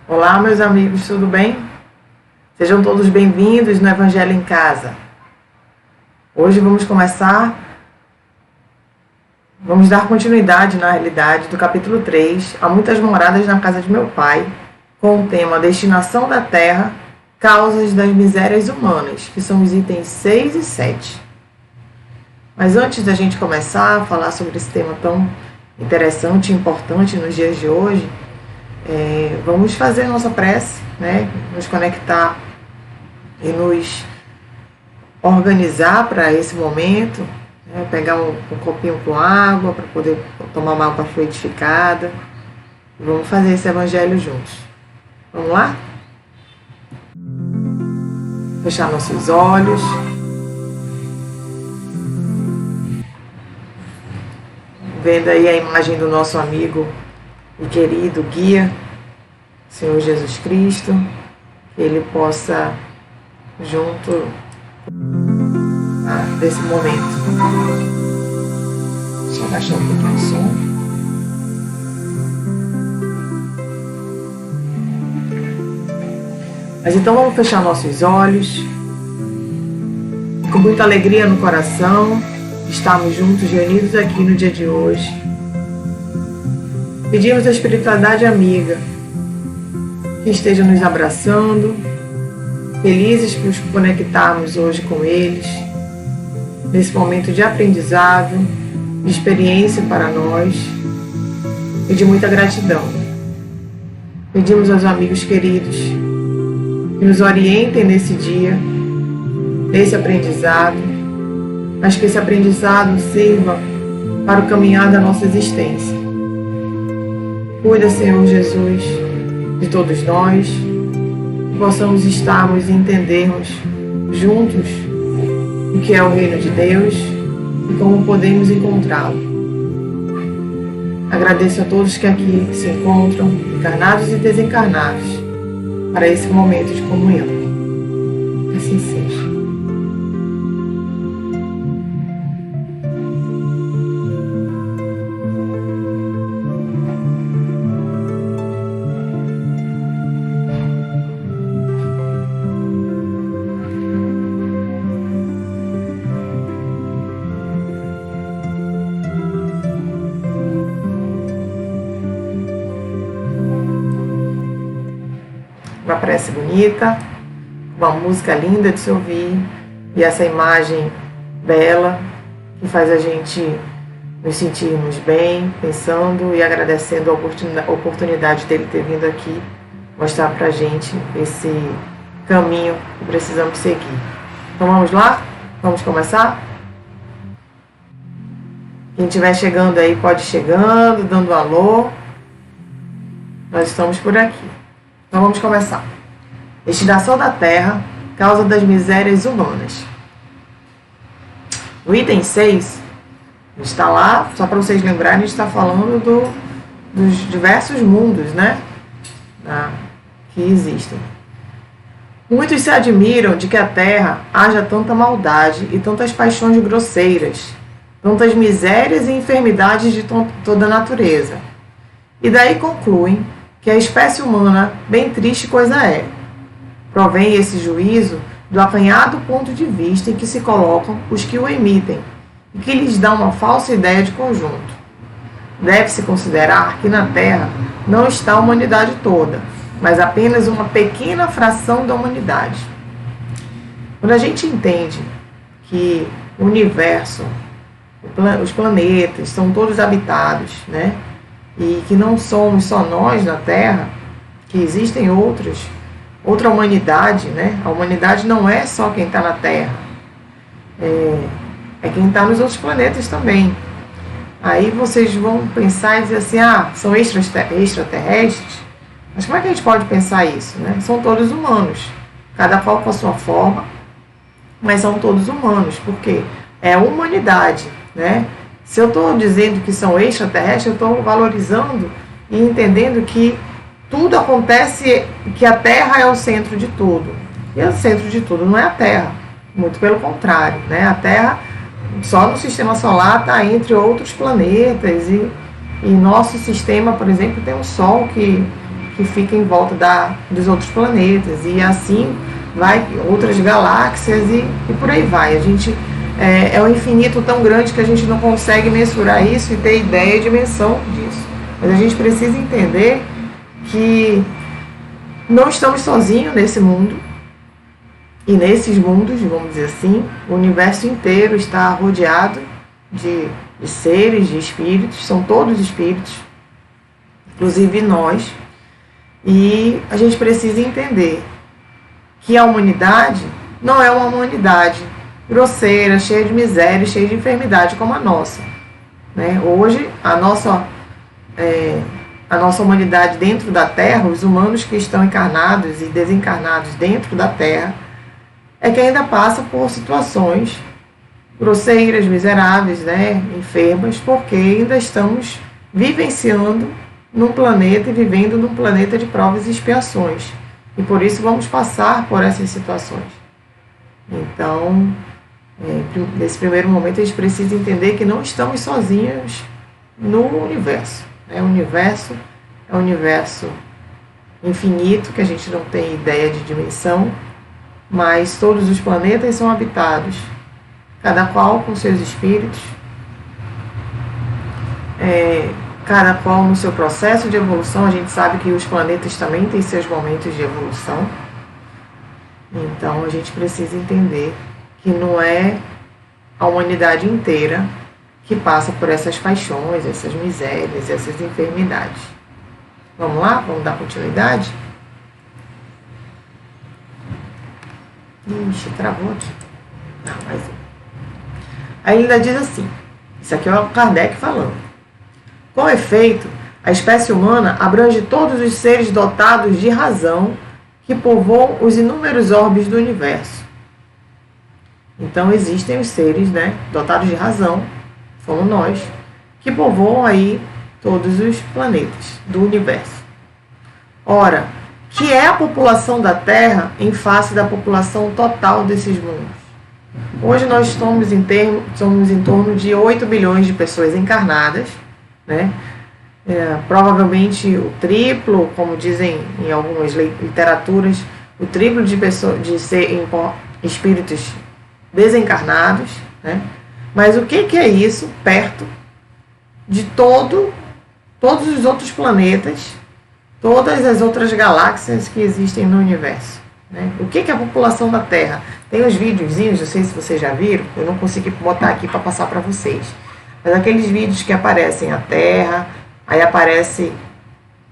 Olá, meus amigos, tudo bem? Sejam todos bem-vindos no Evangelho em Casa. Hoje vamos dar continuidade, na realidade, do capítulo 3, Há muitas moradas na casa de meu pai, com o tema Destinação da Terra, Causas das Misérias Humanas, que são os itens 6 e 7. Mas antes da gente começar a falar sobre esse tema tão interessante e importante nos dias de hoje, vamos fazer nossa prece, né? Nos conectar e nos organizar para esse momento, né? Pegar um copinho com água para poder tomar uma água fluidificada. Vamos fazer esse evangelho juntos. Vamos lá? Fechar nossos olhos. Vendo aí a imagem do nosso amigo e querido guia, Senhor Jesus Cristo, que Ele possa, junto desse momento, deixa eu abaixar um pouquinho o som. Mas então vamos fechar nossos olhos, com muita alegria no coração, estarmos juntos, reunidos aqui no dia de hoje. Pedimos à espiritualidade amiga que esteja nos abraçando, felizes por nos conectarmos hoje com eles, nesse momento de aprendizado, de experiência para nós e de muita gratidão. Pedimos aos amigos queridos que nos orientem nesse dia, nesse aprendizado, mas que esse aprendizado sirva para o caminhar da nossa existência. Cuida, Senhor Jesus, de todos nós, que possamos estarmos e entendermos juntos o que é o reino de Deus e como podemos encontrá-lo. Agradeço a todos que aqui se encontram, encarnados e desencarnados, para esse momento de comunhão. Que assim seja. Uma prece bonita, uma música linda de se ouvir e essa imagem bela que faz a gente nos sentirmos bem, pensando e agradecendo a oportunidade dele ter vindo aqui mostrar pra gente esse caminho que precisamos seguir. Então vamos lá? Vamos começar? Quem estiver chegando aí pode ir chegando, dando alô. Nós estamos por aqui. Então vamos começar. Destinação da Terra, causa das misérias humanas. O item 6 está lá, só para vocês lembrarem, a gente está falando dos diversos mundos, né? Que existem. Muitos se admiram de que a Terra haja tanta maldade e tantas paixões grosseiras, tantas misérias e enfermidades de toda a natureza. E daí concluem que a espécie humana, bem triste coisa é. Provém esse juízo do acanhado ponto de vista em que se colocam os que o emitem e que lhes dão uma falsa ideia de conjunto. Deve-se considerar que na Terra não está a humanidade toda, mas apenas uma pequena fração da humanidade. Quando a gente entende que o universo, os planetas, são todos habitados, né? E que não somos só nós na Terra, que existem outra humanidade, né? A humanidade não é só quem está na Terra, é quem está nos outros planetas também. Aí vocês vão pensar e dizer assim, são extraterrestres? Mas como é que a gente pode pensar isso, né? São todos humanos, cada qual com a sua forma, mas são todos humanos, porque é a humanidade, né? Se eu estou dizendo que são extraterrestres, eu estou valorizando e entendendo que tudo acontece, que a Terra é o centro de tudo. E o centro de tudo não é a Terra, muito pelo contrário, né? A Terra, só no sistema solar, está entre outros planetas e nosso sistema, por exemplo, tem um Sol que que fica em volta dos outros planetas, e assim vai outras galáxias e por aí vai. A gente é um infinito tão grande que a gente não consegue mensurar isso e ter ideia e dimensão disso. Mas a gente precisa entender que não estamos sozinhos nesse mundo, e nesses mundos, vamos dizer assim, o universo inteiro está rodeado de seres, de espíritos, são todos espíritos, inclusive nós, e a gente precisa entender que a humanidade não é uma humanidade grosseira, cheia de miséria, cheia de enfermidade como a nossa, né? Hoje, a nossa humanidade dentro da Terra, os humanos que estão encarnados e desencarnados dentro da Terra, é que ainda passa por situações grosseiras, miseráveis, né, enfermas, porque ainda estamos vivenciando num planeta e vivendo num planeta de provas e expiações. E por isso vamos passar por essas situações. Então, nesse primeiro momento, a gente precisa entender que não estamos sozinhos no universo. O universo é um universo infinito, que a gente não tem ideia de dimensão, mas todos os planetas são habitados, cada qual com seus espíritos, cada qual no seu processo de evolução. A gente sabe que os planetas também têm seus momentos de evolução, então a gente precisa entender que não é a humanidade inteira que passa por essas paixões, essas misérias, essas enfermidades. Vamos lá? Vamos dar continuidade? Ixi, travou aqui. Não, mais um. Aí ele ainda diz assim, isso aqui é o Kardec falando: com efeito, a espécie humana abrange todos os seres dotados de razão que povoam os inúmeros orbes do universo. Então existem os seres, né, dotados de razão, como nós, que povoam aí todos os planetas do universo. Ora, que é a população da Terra em face da população total desses mundos? Hoje nós somos em torno de 8 bilhões de pessoas encarnadas, né? Provavelmente o triplo, como dizem em algumas literaturas, o triplo de espíritos desencarnados, né? Mas o que é isso perto de todos os outros planetas, todas as outras galáxias que existem no universo, né? O que é a população da Terra? Tem uns videozinhos, não sei se vocês já viram, eu não consegui botar aqui para passar para vocês, mas aqueles vídeos que aparecem a Terra, aí aparece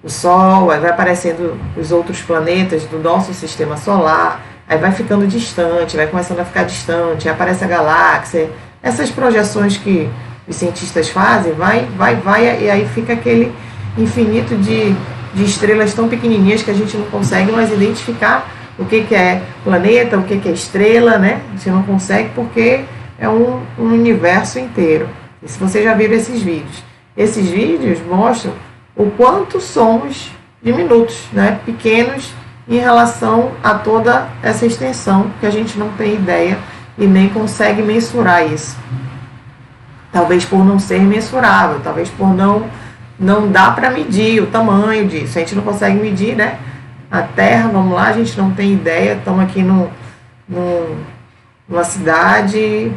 o Sol, aí vai aparecendo os outros planetas do nosso sistema solar, aí vai ficando distante, vai começando a ficar distante, aí aparece a galáxia. Essas projeções que os cientistas fazem, vai, e aí fica aquele infinito de estrelas tão pequenininhas que a gente não consegue mais identificar o que é planeta, o que é estrela, né? A gente não consegue porque é um universo inteiro. E se vocês já viram esses vídeos mostram o quanto somos diminutos, né? Pequenos em relação a toda essa extensão, que a gente não tem ideia e nem consegue mensurar isso. Talvez por não ser mensurável, talvez por não dá para medir o tamanho disso. A gente não consegue medir, né? A Terra, vamos lá, a gente não tem ideia. Estamos aqui numa cidade,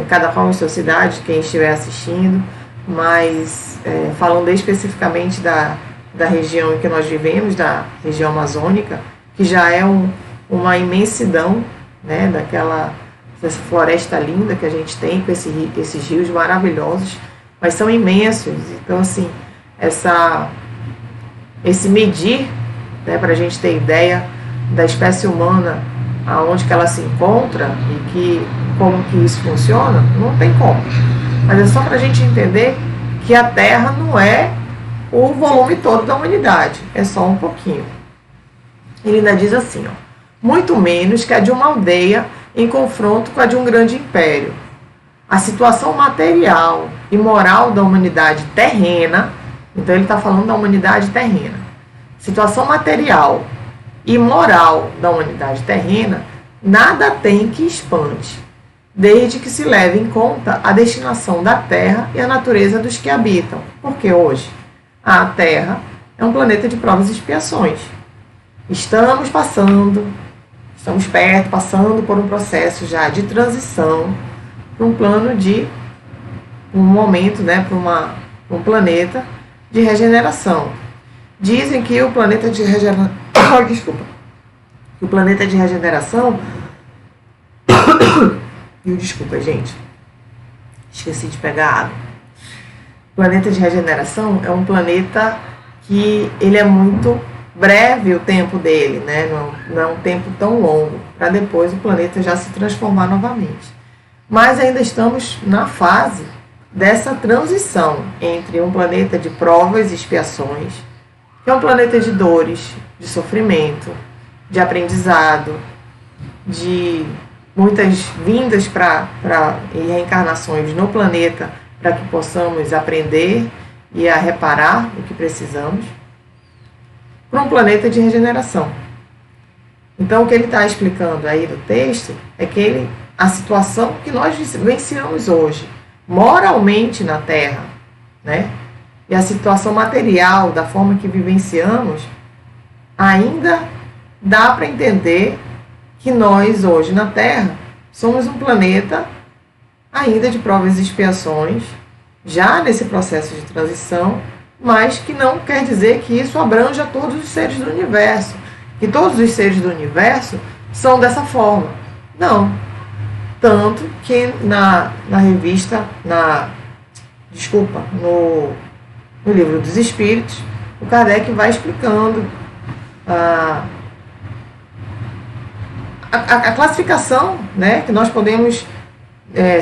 cada qual em sua cidade, quem estiver assistindo, mas falando especificamente da região em que nós vivemos, da região amazônica, que já é uma imensidão, né, dessa floresta linda que a gente tem, com esses rios maravilhosos, mas são imensos. Então, assim, esse medir, né, para a gente ter ideia da espécie humana, aonde que ela se encontra e como que isso funciona, não tem como. Mas é só para a gente entender que a Terra não é o volume todo da humanidade, é só um pouquinho. Ele ainda diz assim, muito menos que a de uma aldeia em confronto com a de um grande império. A situação material e moral da humanidade terrena, então ele está falando da humanidade terrena, situação material e moral da humanidade terrena, nada tem que espante, desde que se leve em conta a destinação da Terra e a natureza dos que habitam. Porque hoje a Terra é um planeta de provas e expiações. Estamos perto, passando por um processo já de transição para um plano de um momento, né, para um planeta de regeneração. Dizem que o planeta de regeneração, que o planeta de regeneração, desculpa, gente, esqueci de pegar água. O planeta de regeneração é um planeta que ele é muito breve o tempo dele, né? Não é um tempo tão longo, para depois o planeta já se transformar novamente. Mas ainda estamos na fase dessa transição entre um planeta de provas e expiações, que é um planeta de dores, de sofrimento, de aprendizado, de muitas vindas e reencarnações no planeta para que possamos aprender e a reparar o que precisamos, para um planeta de regeneração. Então, o que ele está explicando aí no texto é que a situação que nós vivenciamos hoje, moralmente na Terra, né? E a situação material, da forma que vivenciamos, ainda dá para entender que nós, hoje na Terra, somos um planeta ainda de provas e expiações, já nesse processo de transição, mas que não quer dizer que isso abranja todos os seres do universo, que todos os seres do universo são dessa forma. Não. Tanto que no Livro dos Espíritos, o Kardec vai explicando a classificação, né, que nós podemos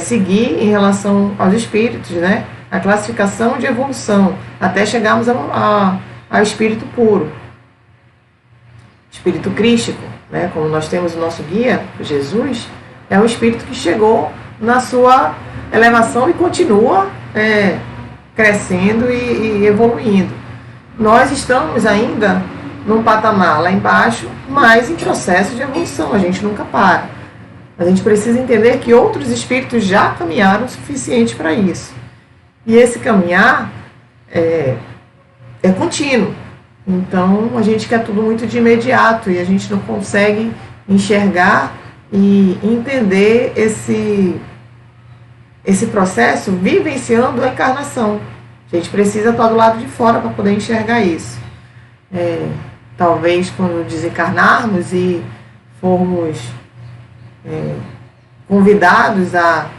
seguir em relação aos espíritos, né, a classificação de evolução, até chegarmos ao espírito puro, espírito crístico, né, como nós temos o nosso guia, Jesus, é um espírito que chegou na sua elevação e continua crescendo e evoluindo. Nós estamos ainda num patamar lá embaixo, mas em processo de evolução, a gente nunca para. A gente precisa entender que outros espíritos já caminharam o suficiente para isso. E esse caminhar é contínuo. Então, a gente quer tudo muito de imediato e a gente não consegue enxergar e entender esse processo vivenciando a encarnação. A gente precisa estar do lado de fora para poder enxergar isso. Talvez quando desencarnarmos e formos convidados a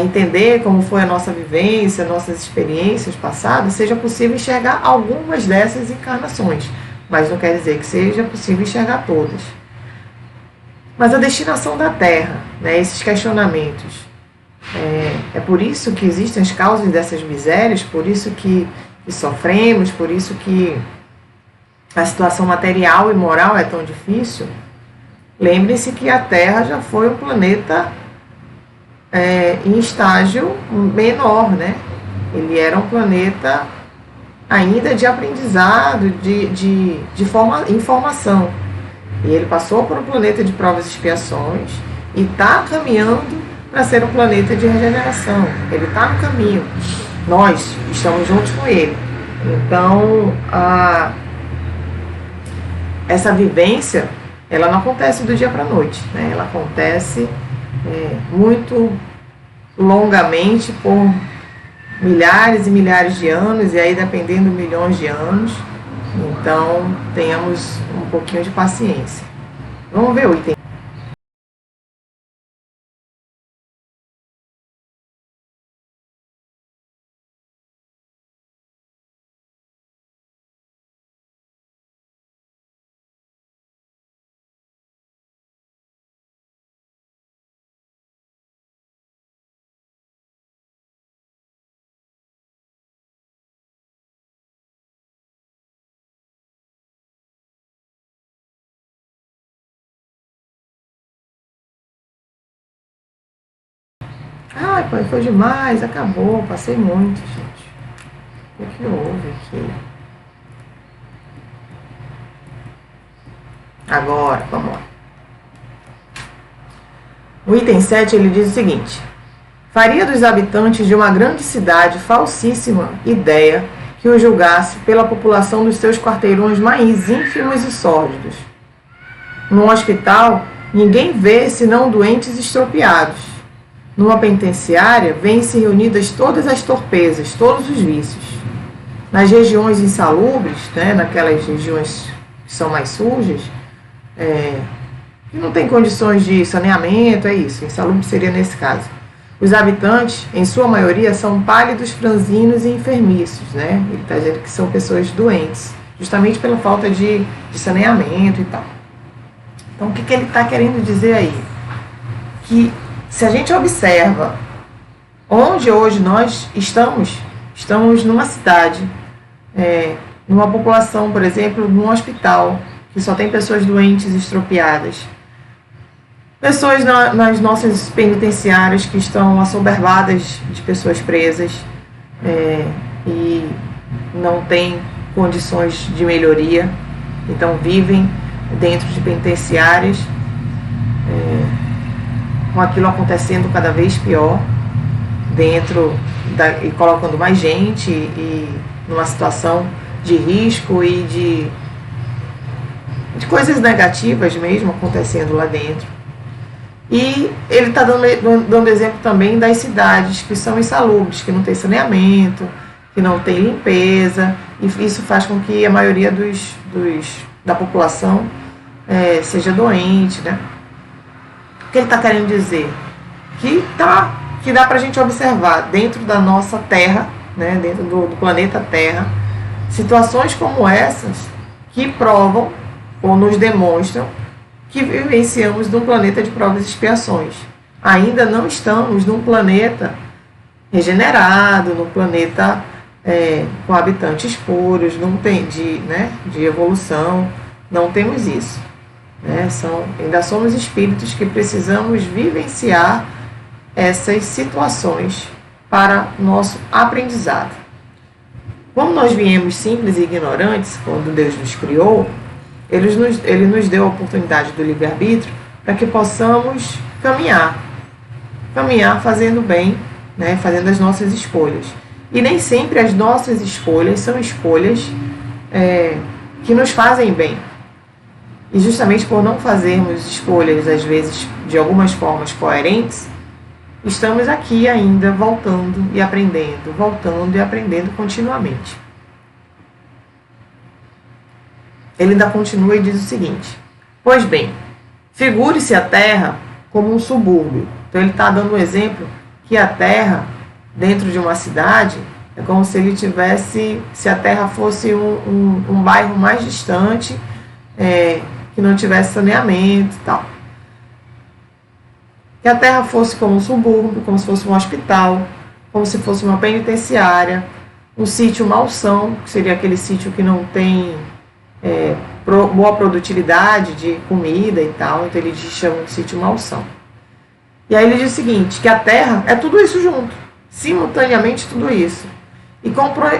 entender como foi a nossa vivência, nossas experiências passadas, seja possível enxergar algumas dessas encarnações, mas não quer dizer que seja possível enxergar todas. Mas a destinação da Terra, né, esses questionamentos, é por isso que existem as causas dessas misérias, por isso que sofremos, por isso que a situação material e moral é tão difícil. Lembre-se que a Terra já foi um planeta em estágio menor, né? Ele era um planeta ainda de aprendizado, de informação. E ele passou por um planeta de provas e expiações e está caminhando para ser um planeta de regeneração. Ele está no caminho. Nós estamos juntos com ele. Então, essa vivência, ela não acontece do dia para a noite, né? Ela acontece muito longamente, por milhares e milhares de anos, e aí dependendo milhões de anos. Então, tenhamos um pouquinho de paciência. Vamos ver o item. Ai, pai, foi demais, acabou, passei muito, gente. O que houve aqui? Agora, vamos lá. O item 7, ele diz o seguinte: faria dos habitantes de uma grande cidade falsíssima ideia que o julgasse pela população dos seus quarteirões mais ínfimos e sórdidos. Num hospital, ninguém vê senão doentes estropiados. Numa penitenciária, vêm-se reunidas todas as torpezas, todos os vícios. Nas regiões insalubres, né, naquelas regiões que são mais sujas, que não tem condições de saneamento, é isso, insalubre seria nesse caso. Os habitantes, em sua maioria, são pálidos, franzinos e enfermiços, né? Ele está dizendo que são pessoas doentes, justamente pela falta de saneamento e tal. Então, o que ele está querendo dizer aí? Que se a gente observa onde hoje nós estamos numa cidade, numa população, por exemplo, num hospital, que só tem pessoas doentes, estropiadas, pessoas nas nossas penitenciárias que estão assoberbadas de pessoas presas e não têm condições de melhoria, então vivem dentro de penitenciárias, com aquilo acontecendo cada vez pior, e colocando mais gente e numa situação de risco e de coisas negativas mesmo acontecendo lá dentro. E ele está dando exemplo também das cidades que são insalubres, que não tem saneamento, que não tem limpeza, e isso faz com que a maioria da população seja doente, né? O que ele está querendo dizer? Que dá para a gente observar dentro da nossa Terra, né, dentro do planeta Terra, situações como essas que provam ou nos demonstram que vivenciamos num planeta de provas e expiações. Ainda não estamos num planeta regenerado, num planeta com habitantes puros, não tem de evolução, não temos isso. Ainda somos espíritos que precisamos vivenciar essas situações para nosso aprendizado. Como nós viemos simples e ignorantes quando Deus nos criou, Ele nos deu a oportunidade do livre-arbítrio para que possamos caminhar fazendo bem, né, fazendo as nossas escolhas. E nem sempre as nossas escolhas são escolhas que nos fazem bem. E justamente por não fazermos escolhas, às vezes, de algumas formas coerentes, estamos aqui ainda voltando e aprendendo continuamente. Ele ainda continua e diz o seguinte: pois bem, figure-se a Terra como um subúrbio. Então ele está dando um exemplo que a Terra, dentro de uma cidade, é como se a Terra fosse um bairro mais distante, que não tivesse saneamento e tal. Que a Terra fosse como um subúrbio, como se fosse um hospital, como se fosse uma penitenciária, um sítio malsão, que seria aquele sítio que não tem boa produtividade de comida e tal, então ele chama de sítio malsão. E aí ele diz o seguinte, que a Terra é tudo isso junto, simultaneamente tudo isso. E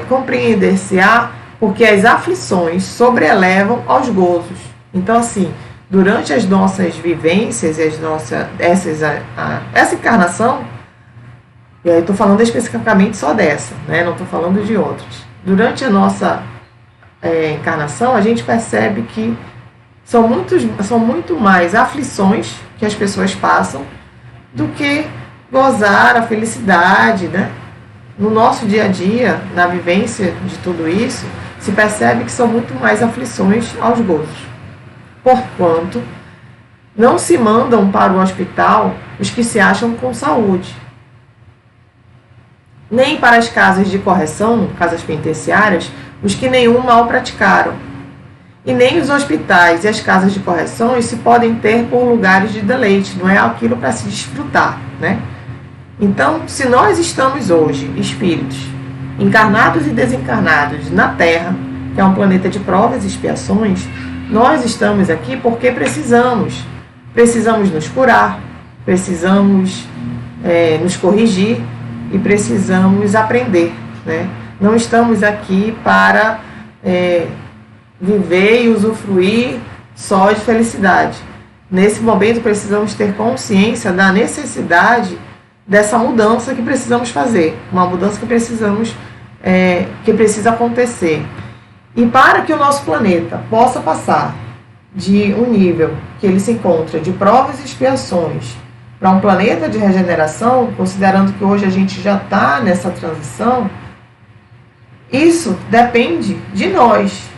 compreender-se-á porque as aflições sobrelevam aos gozos. Então, assim, durante as nossas vivências e essa encarnação, e aí estou falando especificamente só dessa, né? Não estou falando de outras. Durante a nossa encarnação, a gente percebe que são muito mais aflições que as pessoas passam do que gozar a felicidade, né? No nosso dia a dia, na vivência de tudo isso, se percebe que são muito mais aflições aos gozos. Porquanto, não se mandam para o hospital os que se acham com saúde, nem para as casas de correção, casas penitenciárias, os que nenhum mal praticaram. E nem os hospitais e as casas de correção se podem ter por lugares de deleite, não é aquilo para se desfrutar, né? Então, se nós estamos hoje, espíritos, encarnados e desencarnados na Terra, que é um planeta de provas e expiações, nós estamos aqui porque precisamos nos curar, precisamos nos corrigir e precisamos aprender, né? Não estamos aqui para viver e usufruir só de felicidade. Nesse momento precisamos ter consciência da necessidade dessa mudança que precisamos fazer, uma mudança que precisamos que precisa acontecer. E para que o nosso planeta possa passar de um nível que ele se encontra de provas e expiações para um planeta de regeneração, considerando que hoje a gente já está nessa transição, isso depende de nós.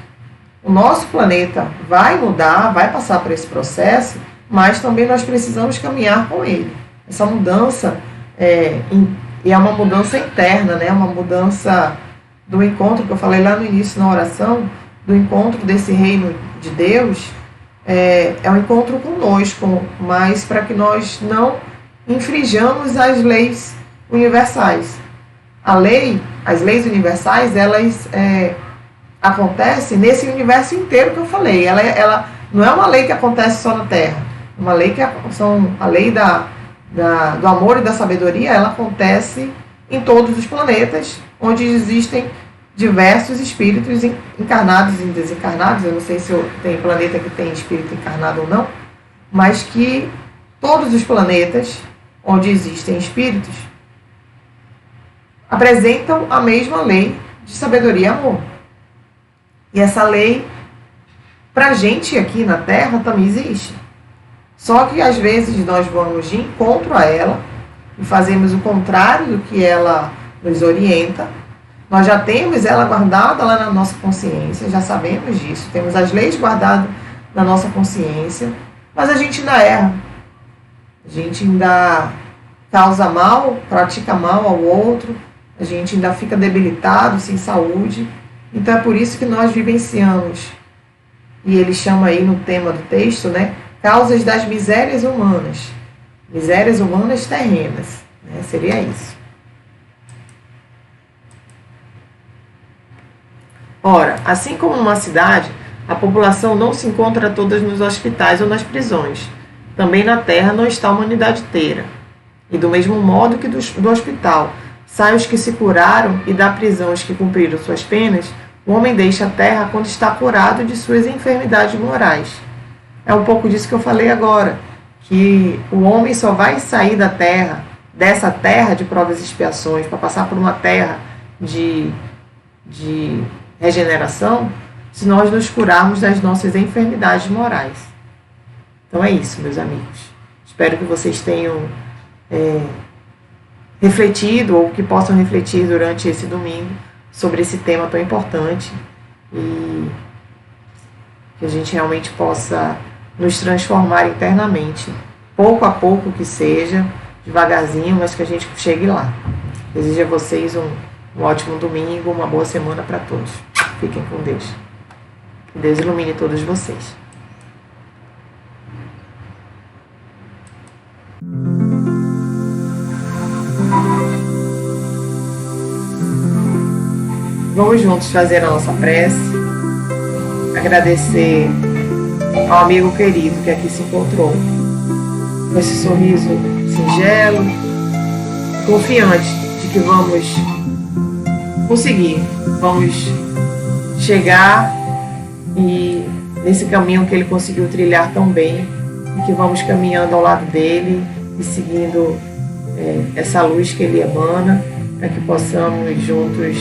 O nosso planeta vai mudar, vai passar por esse processo, mas também nós precisamos caminhar com ele. Essa mudança é uma mudança interna, né? Uma mudança do encontro que eu falei lá no início na oração, do encontro desse reino de Deus, é um encontro conosco, mas para que nós não infringamos as leis universais. As leis universais, elas acontecem nesse universo inteiro que eu falei. Ela não é uma lei que acontece só na Terra. Uma lei a lei do amor e da sabedoria, ela acontece em todos os planetas, onde existem diversos espíritos encarnados e desencarnados. Eu não sei se tem planeta que tem espírito encarnado ou não, mas que todos os planetas onde existem espíritos apresentam a mesma lei de sabedoria e amor. E essa lei, para a gente aqui na Terra, também existe. Só que às vezes nós vamos de encontro a ela e fazemos o contrário do que ela nos orienta. Nós já temos ela guardada lá na nossa consciência, já sabemos disso, temos as leis guardadas na nossa consciência, mas a gente ainda erra. A gente ainda causa mal, pratica mal ao outro, a gente ainda fica debilitado, sem saúde. Então é por isso que nós vivenciamos, e ele chama aí no tema do texto, né, causas das misérias humanas terrenas, né, seria isso. Ora, assim como numa cidade, a população não se encontra toda nos hospitais ou nas prisões. Também na terra não está a humanidade inteira. E do mesmo modo que do hospital saem os que se curaram e da prisão os que cumpriram suas penas, o homem deixa a terra quando está curado de suas enfermidades morais. É um pouco disso que eu falei agora, que o homem só vai sair da terra, dessa terra de provas e expiações, para passar por uma terra de regeneração, se nós nos curarmos das nossas enfermidades morais. Então é isso, meus amigos. Espero que vocês tenham refletido, ou que possam refletir durante esse domingo, sobre esse tema tão importante, e que a gente realmente possa nos transformar internamente, pouco a pouco que seja, devagarzinho, mas que a gente chegue lá. Desejo a vocês um ótimo domingo, uma boa semana para todos. Fiquem com Deus. Que Deus ilumine todos vocês. Vamos juntos fazer a nossa prece, agradecer ao amigo querido que aqui se encontrou, com esse sorriso singelo, confiante de que vamos conseguir, vamos chegar e nesse caminho que ele conseguiu trilhar tão bem, e que vamos caminhando ao lado dele e seguindo essa luz que ele emana, para que possamos juntos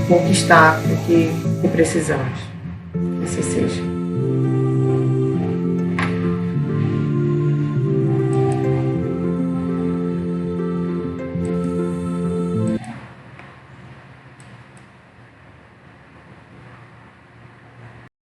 conquistar o que precisamos. Que assim seja.